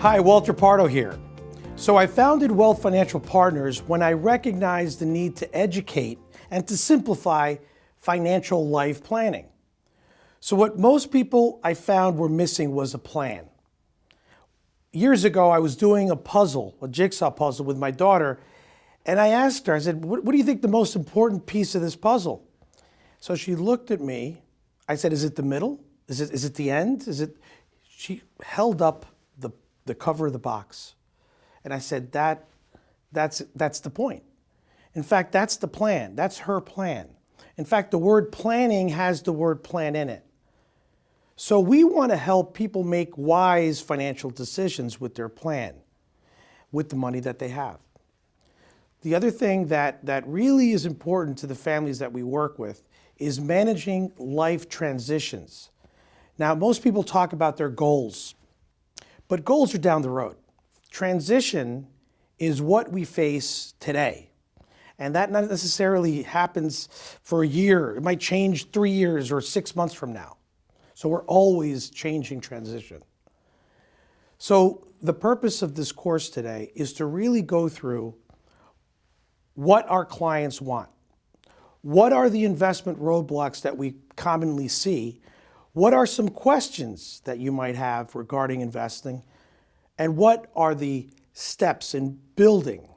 Hi, Walter Pardo here. So I founded Wealth Financial Partners when I recognized the need to educate and to simplify financial life planning. So what most people I found were missing was a plan. Years ago, I was doing a jigsaw puzzle with my daughter, and I asked her, I said, what do you think the most important piece of this puzzle? So she looked at me. I said, is it the middle? Is it the end? She held up the cover of the box. And I said, that's the point. In fact, that's the plan. That's her plan. In fact, the word planning has the word plan in it. So we want to help people make wise financial decisions with their plan, with the money that they have. The other thing that really is important to the families that we work with is managing life transitions. Now, most people talk about their goals, but goals are down the road. Transition is what we face today. And that not necessarily happens for a year. It might change 3 years or 6 months from now. So we're always changing transition. So the purpose of this course today is to really go through what our clients want. What are the investment roadblocks that we commonly see? What are some questions that you might have regarding investing? And what are the steps in building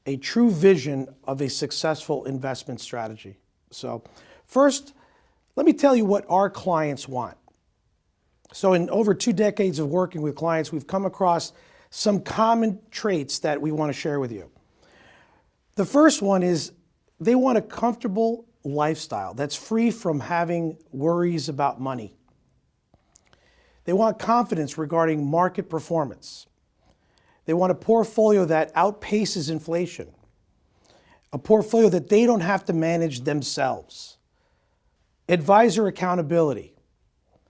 a true vision of a successful investment strategy? So first, let me tell you what our clients want. So in over 2 decades of working with clients, we've come across some common traits that we want to share with you. The first one is they want a comfortable lifestyle that's free from having worries about money. They want confidence regarding market performance. They want a portfolio that outpaces inflation, a portfolio that they don't have to manage themselves, advisor accountability,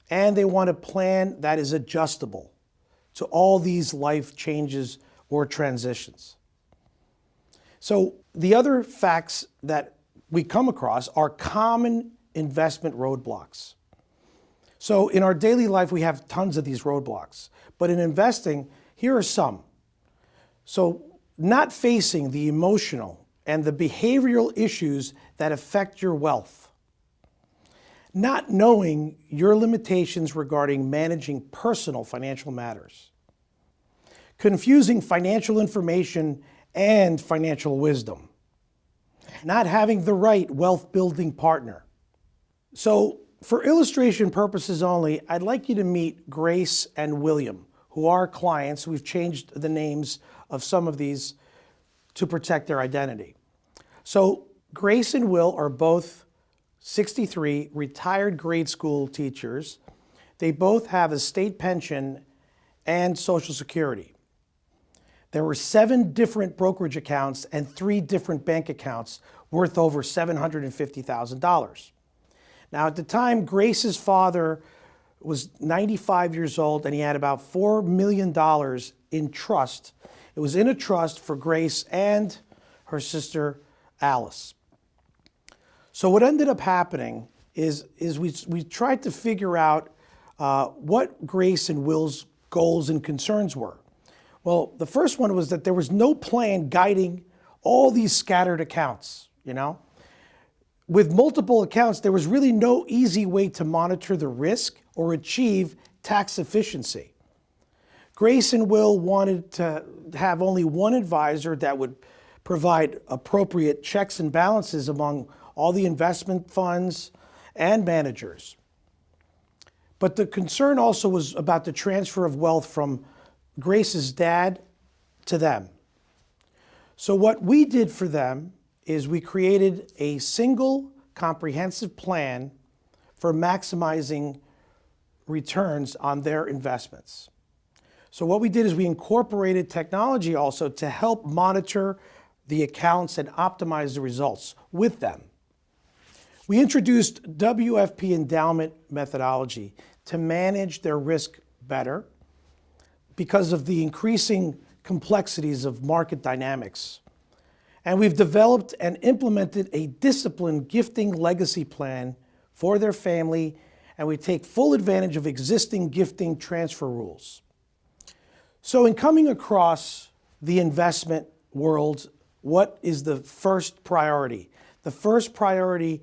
and they want a plan that is adjustable to all these life changes or transitions. So the other facts that we come across are common investment roadblocks. So in our daily life, we have tons of these roadblocks, but in investing, here are some. So not facing the emotional and the behavioral issues that affect your wealth. Not knowing your limitations regarding managing personal financial matters. Confusing financial information and financial wisdom. Not having the right wealth building partner. So for illustration purposes only, I'd like you to meet Grace and William, who are clients. We've changed the names of some of these to protect their identity. So Grace and Will are both 63 retired grade school teachers. They both have a state pension and Social Security. There were 7 different brokerage accounts and 3 different bank accounts worth over $750,000. Now, at the time, Grace's father was 95 years old and he had about $4 million in trust. It was in a trust for Grace and her sister, Alice. So what ended up happening is we tried to figure out what Grace and Will's goals and concerns were. Well, the first one was that there was no plan guiding all these scattered accounts, With multiple accounts, there was really no easy way to monitor the risk or achieve tax efficiency. Grace and Will wanted to have only one advisor that would provide appropriate checks and balances among all the investment funds and managers. But the concern also was about the transfer of wealth from Grace's dad to them. So what we did for them is we created a single comprehensive plan for maximizing returns on their investments. So what we did is we incorporated technology also to help monitor the accounts and optimize the results with them. We introduced WFP endowment methodology to manage their risk better because of the increasing complexities of market dynamics. And we've developed and implemented a disciplined gifting legacy plan for their family, and we take full advantage of existing gifting transfer rules. So in coming across the investment world, what is the first priority? The first priority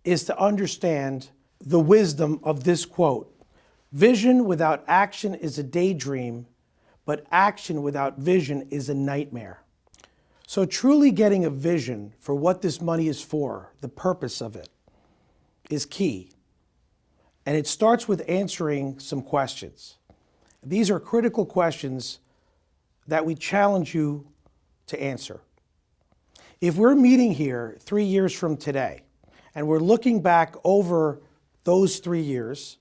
is to understand the wisdom of this quote. Vision without action is a daydream, but action without vision is a nightmare. So truly getting a vision for what this money is for, the purpose of it, is key. And it starts with answering some questions. These are critical questions that we challenge you to answer. If we're meeting here 3 years from today, and we're looking back over those 3 years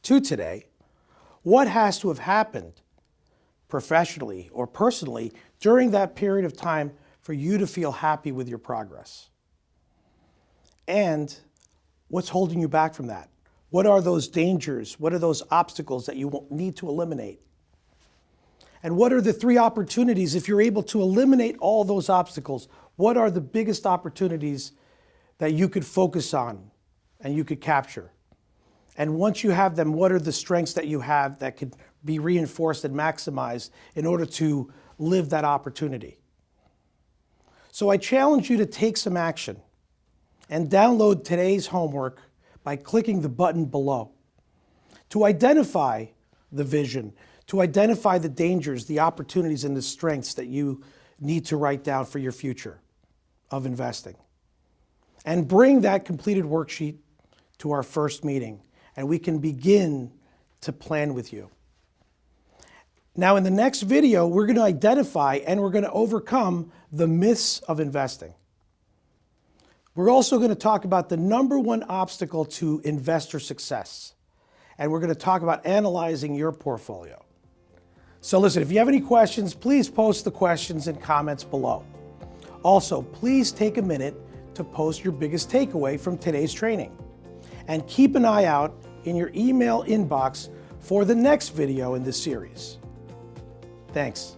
to today, what has to have happened professionally or personally during that period of time for you to feel happy with your progress? And what's holding you back from that? What are those dangers? What are those obstacles that you need to eliminate? And what are the 3 opportunities, if you're able to eliminate all those obstacles, what are the biggest opportunities that you could focus on and you could capture? And once you have them, what are the strengths that you have that could be reinforced and maximized in order to live that opportunity? So I challenge you to take some action and download today's homework by clicking the button below to identify the vision, to identify the dangers, the opportunities, and the strengths that you need to write down for your future of investing. And bring that completed worksheet to our first meeting, and we can begin to plan with you. Now, in the next video, we're going to identify and we're going to overcome the myths of investing. We're also going to talk about the #1 obstacle to investor success. And we're going to talk about analyzing your portfolio. So listen, if you have any questions, please post the questions and comments below. Also, please take a minute to post your biggest takeaway from today's training. And keep an eye out in your email inbox for the next video in this series. Thanks.